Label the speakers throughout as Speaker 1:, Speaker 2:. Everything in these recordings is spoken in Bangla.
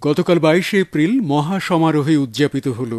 Speaker 1: গতকাল 22শে এপ্রিল মহা সমারোহে উদযাপিত হল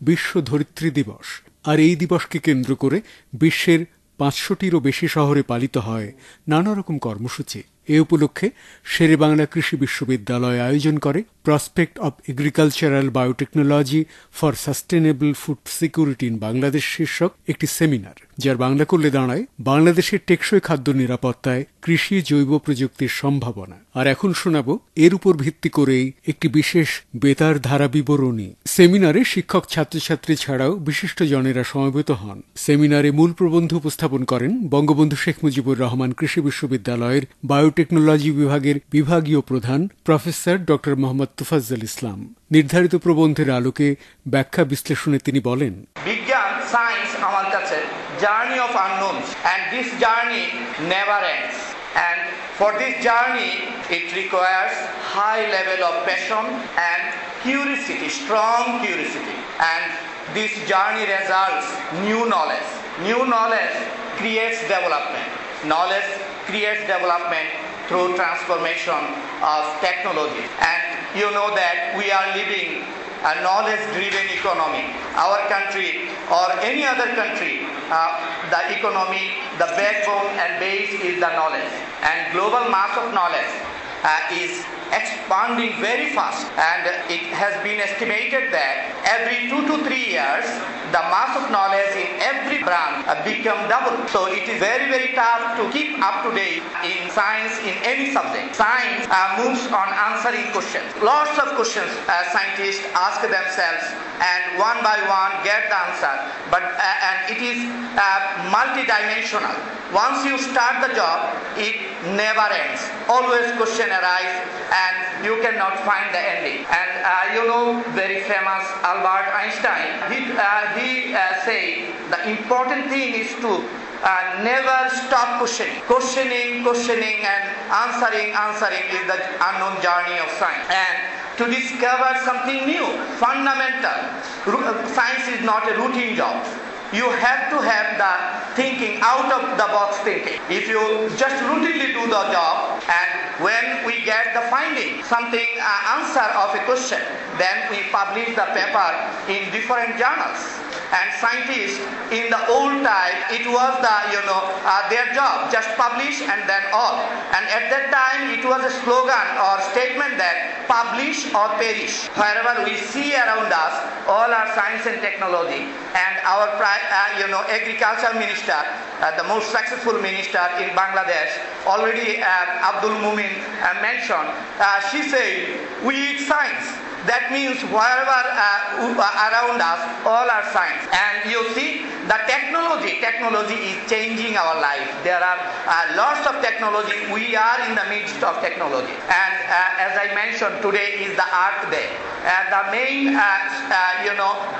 Speaker 1: বিশ্ব ধরিত্রী দিবস। আর এই দিবসকে কেন্দ্র করে বিশ্বের 500টিরও বেশি শহরে পালিত হয় নানা রকম কর্মসূচি। এ উপলক্ষে শেরেবাংলা কৃষি বিশ্ববিদ্যালয় আয়োজন করে prospect of agricultural biotechnology for sustainable food security in Bangladesh শীর্ষক একটি সেমিনার, যার বাংলা করলে দাঁড়ায় বাংলাদেশের টেকসই খাদ্য নিরাপত্তায় কৃষি জৈব প্রযুক্তির সম্ভাবনা। আর এখন শোনাব এর উপর ভিত্তি করেই একটি বিশেষ বেতার ধারা বিবরণী। সেমিনারে শিক্ষক ছাত্রছাত্রী ছাড়াও বিশিষ্ট জনেরা সমবেত হন। সেমিনারে মূল প্রবন্ধ উপস্থাপন করেন বঙ্গবন্ধু শেখ মুজিবুর রহমান কৃষি বিশ্ববিদ্যালয়ের বায়োটেকনোলজি বিভাগের বিভাগীয় প্রধান প্রফেসর ড. মোহাম্মদ তোফাজ্জল ইসলাম। নির্ধারিত প্রবন্ধের আলোকে ব্যাখ্যা বিশ্লেষণে তিনি বলেন,
Speaker 2: বিজ্ঞান সায়েন্স আমার কাছে journey of unknowns, and this journey never ends, and for this journey it requires high level of passion and curiosity, strong curiosity, and this journey results new knowledge creates development, knowledge creates development through transformation of technology. And you know that we are living a knowledge-driven economy. Our country or any other country, the economy, the backbone and base is the knowledge. And global mass of knowledge is expanding very fast, and it has been estimated that every 2 to 3 years the mass of knowledge in every branch become double. So it is very, very tough to keep up to date in science, in any subject. Science moves on answering questions. Lots of questions scientists ask themselves, and one by one get the answer, but and it is multidimensional. Once you start the job, it never ends. Always question arise, and you cannot find the ending. And you know, very famous Albert Einstein, he say the important thing is to never stop questioning and answering is the unknown journey of science. And to discover something new, fundamental. Science is not a routine job. You have to have the thinking, out of the box thinking. If you just routinely do the job, and when we get the finding, something answer of a question, then we publish the paper in different journals. And scientists in the old time, it was the their job, just publish and then all. And at that time, it was a slogan or statement that publish or perish. Wherever we see around us, all our science and technology, and our agriculture minister, the most successful minister in Bangladesh, already Abdul Mumin mentioned, she said, we eat science. That means wherever around us, all are science. And you see, the technology is changing our life. There are lots of technology. We are in the midst of technology. And as I mentioned, today is the Earth Day. The main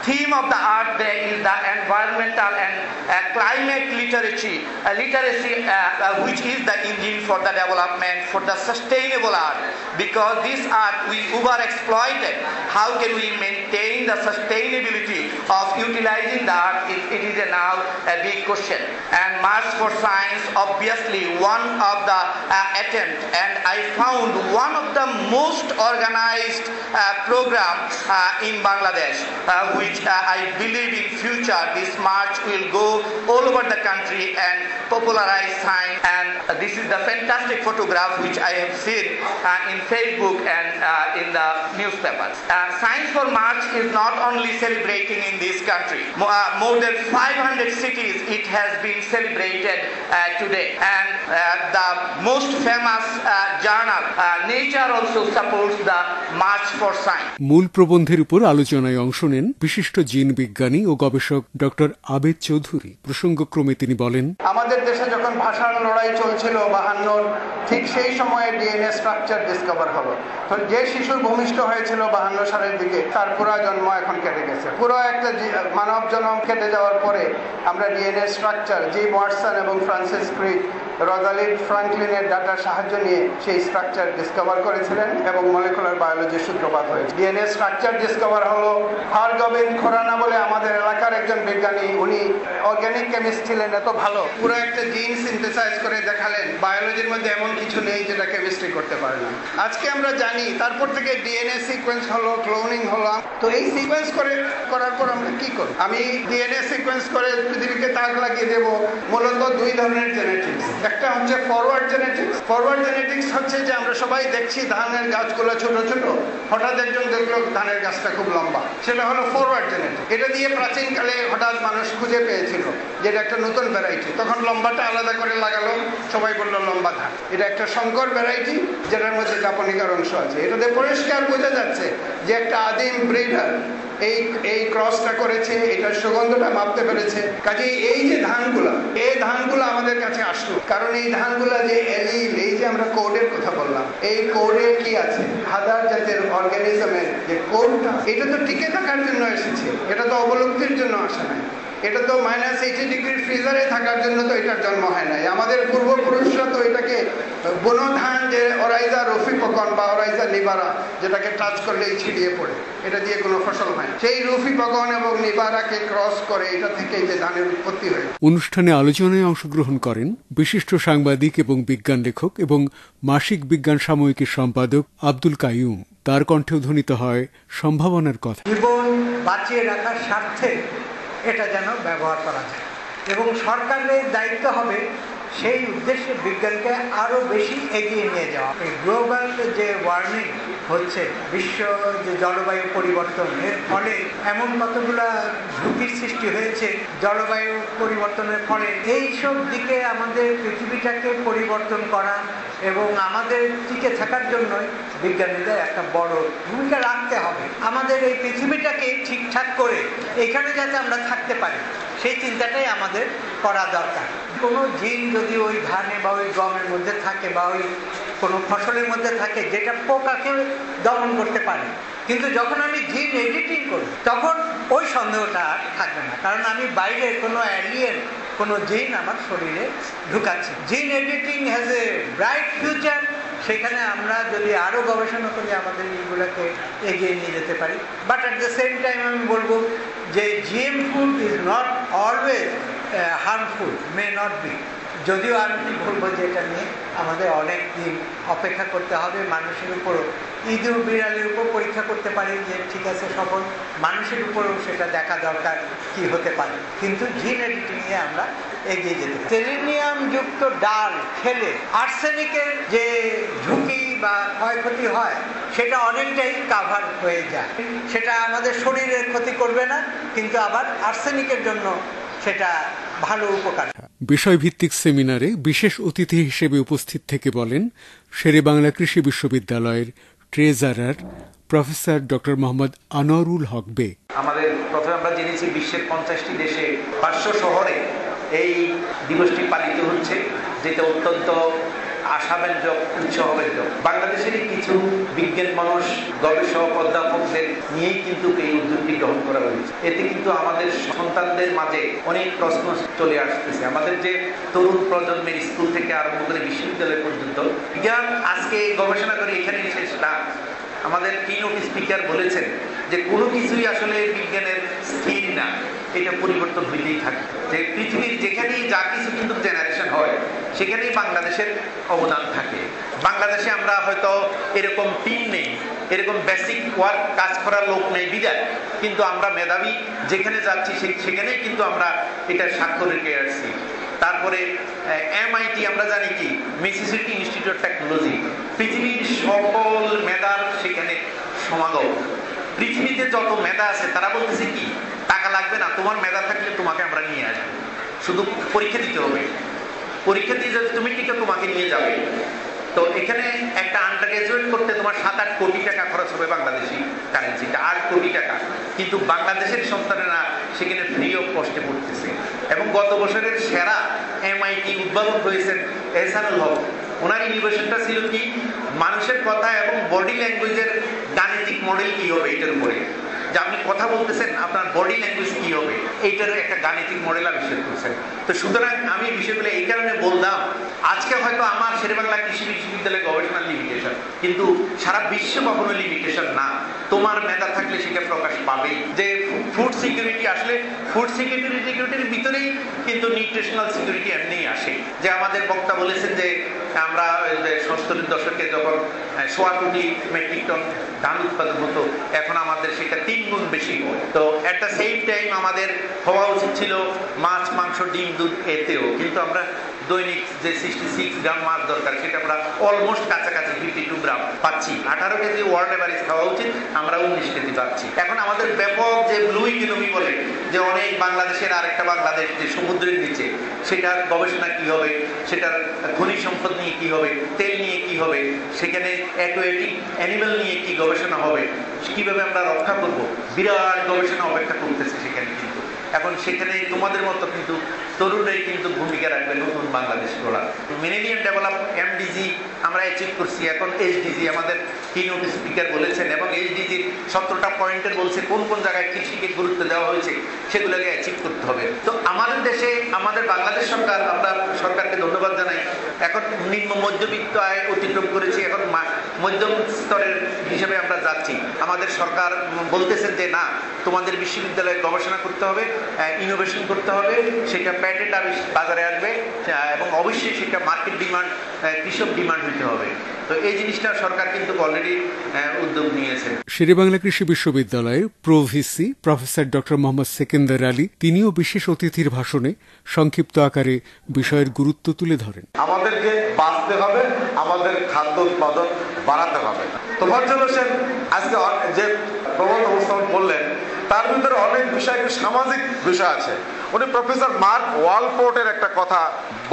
Speaker 2: theme of the Earth Day is the environmental and climate literacy, which is the engine for the development, for the sustainable Earth. Because this Earth we overexploited. How can we maintain the sustainability of utilizing the Earth? It is now a big question. And March for Science, obviously one of the attempts, and I found one of the most organized program in Bangladesh, which I believe in future this March will go all over the country and popularize science. And this is the fantastic photograph which I have seen in Facebook and in the newspaper. Science for March is not only celebrating in this country. More than 500 cities it has been celebrated today. And the most famous journal, Nature, also supports the March for Science.
Speaker 1: মূল প্রবন্ধের উপর আলোচনায় অংশ নেন বিশিষ্ট জিন বিজ্ঞানী ও গবেষক ডক্টর আবেদ চৌধুরী। প্রসঙ্গক্রমে তিনি বলেন,
Speaker 3: আমাদের দেশে যখন ভাষার লড়াই চলছিল 52, ঠিক সেই সময়ে ডিএনএ স্ট্রাকচার ডিসকভার হলো। তো যে শিশু ভূমিষ্ঠ হয়েছিল 52 সালের দিকে, তার পুরো জন্ম এখন কেটে গেছে। পুরো একটা মানব জন্ম কেটে যাওয়ার পরে আমরা ডিএনএ স্ট্রাকচার, জি ওয়াটসন এবং ফ্রান্সিস ক্রিক রোজালিন্ড ফ্রাঙ্কলিনের ডাটার সাহায্য নিয়ে সেই স্ট্রাকচার ডিসকভার করেছিলেন এবং মলিকুলার বায়োলজির সূত্রপাত হয়েছে। ডিএনএ স্ট্রাকচার ডিসকভার হলো হরগোবিন্দ খুরানা বলে আমাদের এলাকার একজন বিজ্ঞানী, উনি অর্গানিক কেমিস্ট ছিলেন, এত ভালো পুরো একটা জিন সিনথেসাইজ করে দেখালেন বায়োলজির মধ্যে এমন কিছু নেই যেটা কেমিস্ট্রি করতে পারে না। আজকে আমরা জানি তারপর থেকে ডিএনএ সিকোয়েন্স হলো, ক্লোনিং হলো। তো এই সিকোয়েন্স করার পর আমরা কি করব? আমি ডিএনএ সিকোয়েন্স করে পৃথিবীকে তাক লাগিয়ে দেব। মূলত দুই ধরনের জেনেটিক্স, একটা হচ্ছে ফরওয়ার্ড জেনেটিক্স। ফরওয়ার্ড জেনেটিক্স হচ্ছে যে আমরা সবাই দেখছি ধানের গাছগুলো ছোট ছোট, হঠাৎ একজন দেখলো ধানের গাছটা খুব লম্বা, সেটা হলো ফরওয়ার্ড জেনেটিক্স। এটা দিয়ে প্রাচীনকালে হঠাৎ মানুষ খুঁজে পেয়েছিল যে এটা একটা নতুন ভ্যারাইটি, তখন লম্বাটা আলাদা করে লাগালো, সবাই বললো লম্বা ধান। এটা একটা সংকর ভ্যারাইটি যেটার মধ্যে জাপানিকার অংশ আছে। এটাতে পরিষ্কার বোঝা যাচ্ছে যে একটা আদিম ব্রিডার এই ক্রসটা করেছে, এটার সুগন্ধটা মাপতে পেরেছে। কাজেই এই যে ধানগুলো আমাদের কাছে আসলো, কারণ এই ধানগুলা যে এলিল, এই যে আমরা কোডের কথা বললাম, এই কোডে কি আছে, হাজার জাতের অর্গানিজমের যে কোডটা, এটা তো টিকে থাকার জন্য এসেছে, এটা তো অবলুপ্তির জন্য আসে নাই। এটা তো -80 ফ্রিজারে থাকার জন্য তো এটার জন্ম হয় নাই। আমাদের পূর্বপুরুষরা তো এটাকে বুনো ধান, যে অরাইজা রফিপকন বা অরাইজা নিবারা, যেটাকে টাচ করলেই ছিড়িয়ে পড়ে, এটা দিয়ে কোনো ফসল হয়, সেই রফিপকন এবং নিবারাকে ক্রস করে এটা থেকে যে ধানের উৎপত্তি হয়।
Speaker 1: অনুষ্ঠানে আলোচনায় অংশগ্রহণ করেন বিশিষ্ট সাংবাদিক এবং বিজ্ঞান লেখক এবং মাসিক বিজ্ঞান সাময়িকীর সম্পাদক আব্দুল কাইয়ুম। তার কণ্ঠে ধ্বনিত হয় সম্ভাবনার কথা।
Speaker 4: জীবন বাঁচিয়ে রাখার স্বার্থে এটা যেন ব্যবহার করা যায়, এবং সরকারের দায়িত্ব হবে সেই উদ্দেশ্যে বিজ্ঞানকে আরও বেশি এগিয়ে নিয়ে যাওয়া। এই গ্লোবাল যে ওয়ার্মিং হচ্ছে, বিশ্ব যে জলবায়ু পরিবর্তন, এর ফলে এমন কতগুলা ঝুঁকির সৃষ্টি হয়েছে জলবায়ু পরিবর্তনের ফলে। এইসব দিকে আমাদের পৃথিবীটাকে পরিবর্তন করা এবং আমাদের টিকে থাকার জন্যই বিজ্ঞানীদের একটা বড় ভূমিকা রাখতে হবে। আমাদের এই পৃথিবীটাকে ঠিকঠাক করে এখানে যাতে আমরা থাকতে পারি, সেই চিন্তাটাই আমাদের করা দরকার। কোনো জিন যদি ওই ধানে বা ওই গমের মধ্যে থাকে বা ওই কোনো ফসলের মধ্যে থাকে যেটা পোকাকে দমন করতে পারে, কিন্তু যখন আমি জিন এডিটিং করি তখন ওই সন্দেহটা আর থাকবে না, কারণ আমি বাইরের কোনো অ্যালিয়েন কোনো জিন আমার শরীরে ঢুকাচ্ছি। Gene editing has a bright future. সেখানে আমরা যদি আরও গবেষণা করি আমাদের এইগুলোকে এগিয়ে নিয়ে যেতে পারি। But at the same time আমি বলবো যে GM food is not always harmful, may not be. যদিও আমি বলবো যে এটা নিয়ে আমাদের অনেক দিন অপেক্ষা করতে হবে। মানুষের উপরও, ইঁদুর বিড়ালের উপর পরীক্ষা করতে পারি যে ঠিক আছে, সকল মানুষের উপরেও সেটা দেখা দরকার কি হতে পারে, কিন্তু জিন এডিটিংয়ে আমরা এগিয়ে যেতে পারি। সেলেনিয়াম যুক্ত ডাল খেলে আর্সেনিকের যে ঝুঁকি বা ক্ষয়ক্ষতি হয় সেটা অনেকটাই কাভার হয়ে যায়। সেটা আমাদের শরীরের ক্ষতি করবে না, কিন্তু আবার আর্সেনিকের জন্য সেটা ভালো উপকার।
Speaker 1: বিষয়ভিত্তিক সেমিনারে বিশেষ অতিথি হিসেবে উপস্থিত থেকে বলেন শেরেবাংলা কৃষি বিশ্ববিদ্যালয়ের treasurer professor doctor Mohammad Anwarul Haque বে।
Speaker 5: আমাদের প্রথমে আমরা জেনেছি বিশ্বের 50টি দেশে 500 শহরে এই দিবসটি পালিত হচ্ছে, যেটা অত্যন্ত আশাব্যঞ্জক, উৎসাহব্যঞ্জক। বাংলাদেশেরই কিছু বিজ্ঞান মানুষ, গবেষক, অধ্যাপকদের নিয়েই কিন্তু এই উদ্যোগটি গ্রহণ করা হয়েছে। এতে কিন্তু আমাদের সন্তানদের মাঝে অনেক প্রশ্ন চলে আসতেছে। আমাদের যে তরুণ প্রজন্মের স্কুল থেকে আরম্ভ করে বিশ্ববিদ্যালয় পর্যন্ত বিজ্ঞান আজকে গবেষণা করে এখানেই শেষ না। আমাদের কিনোট স্পিকার বলেছেন যে কোনো কিছুই আসলে বিজ্ঞানের স্থির না, এটা পরিবর্তন হইতেই থাকে। যে পৃথিবীর যেখানেই যা কিছু কিন্তু জেনারেশন হয় সেখানেই বাংলাদেশের অবদান থাকে। বাংলাদেশে আমরা হয়তো এরকম টিম নেই, এরকম বেসিক ওয়ার্ক কাজ করার লোক নেই বিদায়, কিন্তু আমরা মেধাবী যেখানে যাচ্ছি সেখানেই কিন্তু আমরা এটার স্বাক্ষর রেখে আসছি। তারপরে MIT আমরা জানি কি, মিসিসিপি ইনস্টিটিউট অফ টেকনোলজি, পৃথিবীর সকল মেধার সেখানে সমাগম। পৃথিবীতে যত মেধা আছে তারা বলতেছে কি, টাকা লাগবে না, তোমার মেধা থাকলে তোমাকে আমরা নিয়ে আসবো, শুধু পরীক্ষা দিতে হবে, পরীক্ষা দিয়ে যদি তুমি টিকে তোমাকে নিয়ে যাবে। তো এখানে একটা আন্ডার গ্রাজুয়েট করতে তোমার 7-8 কোটি টাকা খরচ হবে বাংলাদেশি কারেন্সিটা, 8 কোটি টাকা, কিন্তু বাংলাদেশের সন্তানেরা সেখানে ফ্রি অফ কস্টে পড়তেছে। এবং গত বছরের সেরা MIT উদ্ভাবক হয়েছেন এহসানুল হক। ওনার ইনোভেশনটা ছিল কি, মানুষের কথা এবং বডি ল্যাঙ্গুয়েজের গাণিতিক মডেল কি হবে এটার উপরে। যে আপনি কথা বলতেছেন আপনার বডি ল্যাঙ্গুয়েজ কি হবে, এইটার একটা গাণিতিক মডেল আবিষ্কার করছেন। তো সুতরাং আমি বিষয়গুলো এই কারণে বললাম, আজকে হয়তো আমার শেরেবাংলা কৃষি বিশ্ববিদ্যালয়ে গবেষণার লিমিটেশন, কিন্তু সারা বিশ্ব কখনো লিমিটেশন না। তোমার মেধা থাকলে সেটা প্রকাশ পাবেই। যে ফুড সিকিউরিটি, আসলে ফুড সিকিউরিটির ভিতরেই কিন্তু নিউট্রিশনাল সিকিউরিটি এমনিই আসে। যে আমাদের বক্তা বলেছেন যে আমরা 70-এর দশকে যখন 1.25 কোটি মেট্রিক টন ধান উৎপাদন হতো, এখন আমাদের সেটা 3 গুণ বেশি। তো এট দ্য সেম টাইম আমাদের হওয়া উচিত ছিল মাছ, মাংস, ডিম, দুধ এতেও, কিন্তু আমরা দৈনিক যে 66 গ্রাম মাছ দরকার সেটা আমরা অলমোস্ট কাছাকাছি 52 গ্রাম পাচ্ছি। 18 কেজি ওয়ার্ল্ড এভারেজ খাওয়া উচিত, আমরা 19 কেজি পাচ্ছি। এখন আমাদের ব্যাপক যে ব্লু ইকোনমি বলে, যে অনেক বাংলাদেশের আরেকটা বাংলাদেশ যে সমুদ্রের নিচে, সেটার গবেষণা কি হবে, সেটার খনিজ সম্পদ নিয়ে কি হবে, তেল নিয়ে কি হবে, সেখানে অ্যাকুয়াটিক অ্যানিমেল নিয়ে কি গবেষণা হবে, কিভাবে আমরা রক্ষা করব, বিরাট গবেষণা অপেক্ষা করতেছে সেখানে। কিন্তু এখন সেখানে তোমাদের মতো কিন্তু তরুণরাই কিন্তু ভূমিকা রাখবে নতুন বাংলাদেশ গড়া। মিলেনিয়াম ডেভেলপ এমডিজি আমরা অ্যাচিভ করছি, এখন এইচডিজি আমাদের কিনোট স্পিকার বলেছেন, এবং এইচডিজির 17টা পয়েন্টের বলছে কোন কোন জায়গায় কৃষিকে গুরুত্ব দেওয়া হয়েছে, সেগুলোকে অ্যাচিভ করতে হবে। তো আমাদের দেশে, আমাদের বাংলাদেশ সরকার, আমরা সরকারকে ধন্যবাদ জানাই, এখন নিম্ন মধ্যবিত্ত আয় অতিক্রম করেছি, এখন মধ্যম স্তরের হিসেবে আমরা যাচ্ছি। আমাদের সরকার বলতেছেন যে না, তোমাদের বিশ্ববিদ্যালয়ে গবেষণা করতে হবে, ইনোভেশন করতে হবে, সেটা প্যাটেন্ট বাজারে আসবে, এবং অবশ্যই সেটা মার্কেট ডিমান্ড, কৃষক ডিমান্ড হইতে হবে। তো এই জিনিসটা সরকার কিন্তু অলরেডি উদ্যোগ নিয়েছে।
Speaker 1: শেরেবাংলা কৃষি বিশ্ববিদ্যালয়ের pro VC professor doctor Mohammad Sekendar Ali, তিনিও বিশেষ অতিথির ভাষণে সংক্ষিপ্ত আকারে বিষয়ের গুরুত্ব তুলে ধরেন।
Speaker 6: আমাদেরকে বাঁচতে হবে, আমাদের খাদ্য উৎপাদন বাড়াতে হবে। তোফাজ্জল হোসেন আজকে যে প্রবন্ধ উপস্থাপন করলেন, তার ভিতরে অনেক বিষয়, একটু সামাজিক বিষয় আছে। উনি প্রফেসর মার্ক ওয়ালপোর্টের একটা কথা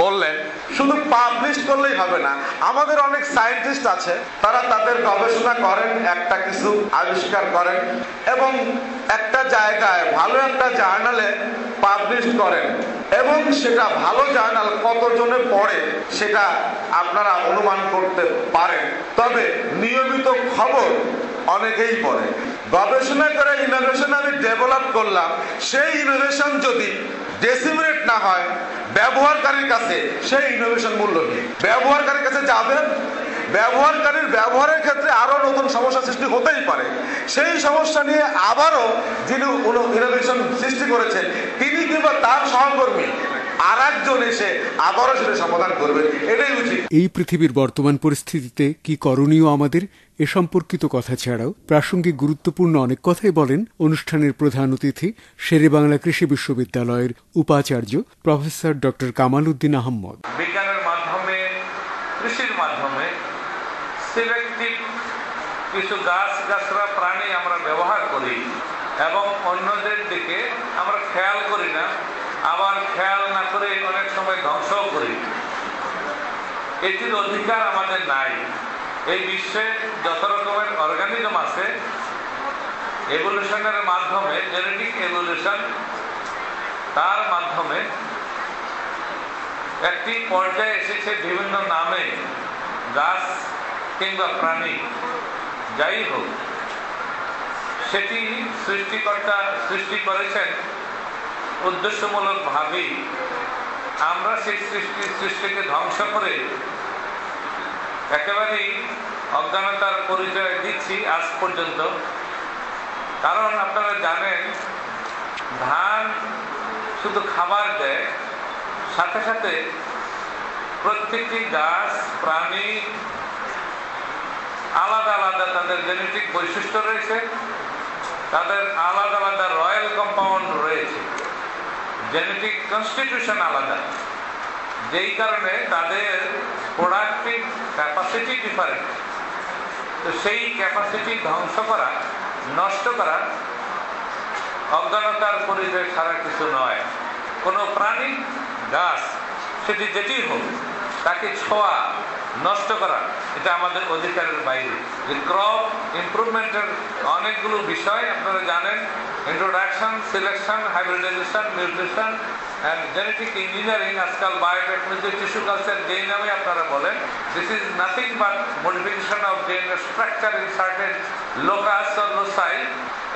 Speaker 6: বললেন, শুধু পাবলিশ করলেই হবে না, আমাদের অনেক সায়েন্টিস্ট আছে, তারা তাদের গবেষণা করেন, একটা কিছু আবিষ্কার করেন, এবং একটা জায়গায় ভালো একটা জার্নালে পাবলিশ করেন, এবং সেটা ভালো জার্নাল কতজনে পড়ে সেটা আপনারা অনুমান করতে পারেন। তবে নিয়মিত খবর অনেকেই পড়ে। গবেষণা করে ইনোভেশন আমি ডেভেলপ করলাম, সেই ইনোভেশন যদি ডেসিমিনেট না হয় ব্যবহারকারীর কাছে, সেই ইনোভেশন মূল্যহীন। ব্যবহারকারীর কাছে যাবেন, ব্যবহারকারীর ব্যবহারের ক্ষেত্রে আরো নতুন সমস্যা সৃষ্টি হতেই পারে, সেই সমস্যা নিয়ে আবারও যিনি ইনোভেশন সৃষ্টি করেছেন তিনি কিংবা তার সহকর্মী আর একজন এসে আবারও সেটা সমাধান করবেন, এটাই উচিত।
Speaker 1: এই পৃথিবীর বর্তমান পরিস্থিতিতে কি করণীয় আমাদের, এ সম্পর্কিত কথা ছাড়াও প্রাসঙ্গিক গুরুত্বপূর্ণ অনেক কথাই বলেন অনুষ্ঠানের প্রধান অতিথি শেরেবাংলা কৃষি বিশ্ববিদ্যালয়ের উপাচার্য প্রফেসর ডক্টর কামাল উদ্দিন আহমদ।
Speaker 7: বিজ্ঞানের মাধ্যমে, কৃষির মাধ্যমে সিলেক্টিভ কিছু গাছগাছরা প্রাণী আমরা ব্যবহার করি এবং অন্যদের দিকে আমরা খেয়াল করি না, আবার খেয়াল না করে অনেক সময় ধ্বংসও করি। এটির অধিকার আমাদের নাই। এই বিশ্বে যত রকমের অর্গানিজম আছে, এভলিউশনের মাধ্যমে, জেনেটিক এভলিউশন, তার মাধ্যমে একটি পর্যায়ে এসেছে বিভিন্ন নামে গাছ কিংবা প্রাণী, যাই হোক, সেটি সৃষ্টিকর্তা সৃষ্টি করেছেন উদ্দেশ্যমূলক ভাবেই। আমরা সেই সৃষ্টিকে ধ্বংস করে একেবারেই অজ্ঞানতার পরিচয় দিচ্ছি আজ পর্যন্ত। কারণ আপনারা জানেন, ধান শুধু খাবার দেয়, সাথে সাথে প্রত্যেকটি গাছ, প্রাণী আলাদা আলাদা তাদের জেনেটিক বৈশিষ্ট্য রয়েছে, তাদের আলাদা আলাদা রয়্যাল কম্পাউন্ড রয়েছে, জেনেটিক কনস্টিটিউশন আলাদা, যেই কারণে তাদের প্রোডাক্টিভ ক্যাপাসিটি ডিফারেন্ট। তো সেই ক্যাপাসিটি ধ্বংস করা, নষ্ট করা অজ্ঞানতার পরিচয় ছাড়া কিছু নয়। কোনো প্রাণী, গাছ, সেটি যেটি হোক, তাকে ছোঁয়া, নষ্ট করা, এটা আমাদের অধিকারের বাইরে। যে ক্রপ ইমপ্রুভমেন্টের অনেকগুলো বিষয় আপনারা জানেন, introduction, selection, hybridization, nutrition, and genetic engineering, আজকাল বায়োটেকনোলজি, টিস্যু কালচার যেই নামে আপনারা বলেন, this is nothing but modification of DNA structure in certain locus or loci,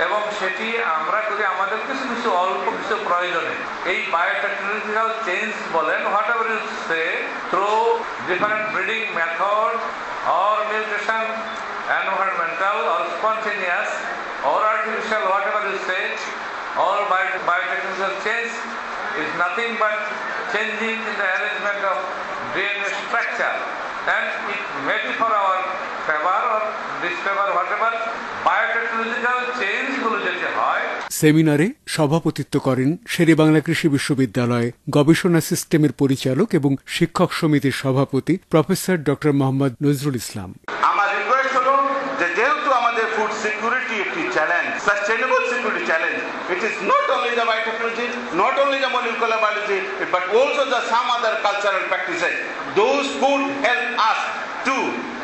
Speaker 7: এবং সেটি আমরা করি আমাদের কিছু কিছু অল্প কিছু প্রয়োজনে। এই বায়োটেকনোলজিক্যাল চেঞ্জ বলেন, whatever you say, through different breeding method or mutation, environmental or spontaneous or artificial, whatever you say, all biotechnical change is nothing but changing in the arrangement of DNA structure, and it may be for our favor or disfavor, whatever. Biotechnological চেঞ্জগুলো যেটা হয়।
Speaker 1: সেমিনারে সভাপতিত্ব করেন শেরেবাংলা কৃষি বিশ্ববিদ্যালয় গবেষণা সিস্টেমের পরিচালক এবং শিক্ষক সমিতির সভাপতি প্রফেসর ডক্টর মোহাম্মদ নজরুল ইসলাম।
Speaker 6: আমার রিকোয়েস্ট হলো যে যেহেতু আমাদের ফুড সিকিউরিটি একটি challenge, sustainable security challenge, it is not only the biotechnology, not only the molecular biology, but also the some other cultural practices, those could help us to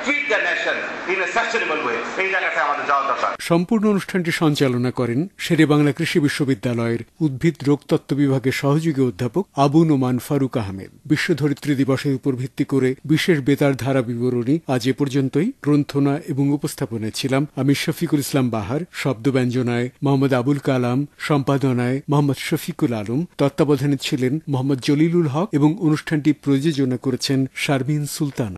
Speaker 6: feed the nation in a sustainable way. এই জায়গাটা আমাদের যাওয়া দরকার।
Speaker 1: সম্পূর্ণ অনুষ্ঠানটি সঞ্চালনা করেন শেরেবাংলা কৃষি বিশ্ববিদ্যালয়ের উদ্ভিদ রোগতত্ত্ব বিভাগের সহযোগী অধ্যাপক আবু নোমান ফারুক আহমেদ। বিশ্ব ধরিত্রী দিবসের উপর ভিত্তি করে বিশেষ বেতার ধারা বিবরণী আজ এ পর্যন্তই। গ্রন্থনা এবং উপস্থাপনায় ছিলাম আমি শফিকুল ইসলাম বাহার, শব্দ ব্যঞ্জনায় মোহাম্মদ আবুল কালাম, সম্পাদনায় মোহাম্মদ শফিকুল আলম, তত্ত্বাবধানে ছিলেন মোহাম্মদ জলিলুল হক এবং অনুষ্ঠানটি প্রযোজনা করেছেন শারমিন সুলতান।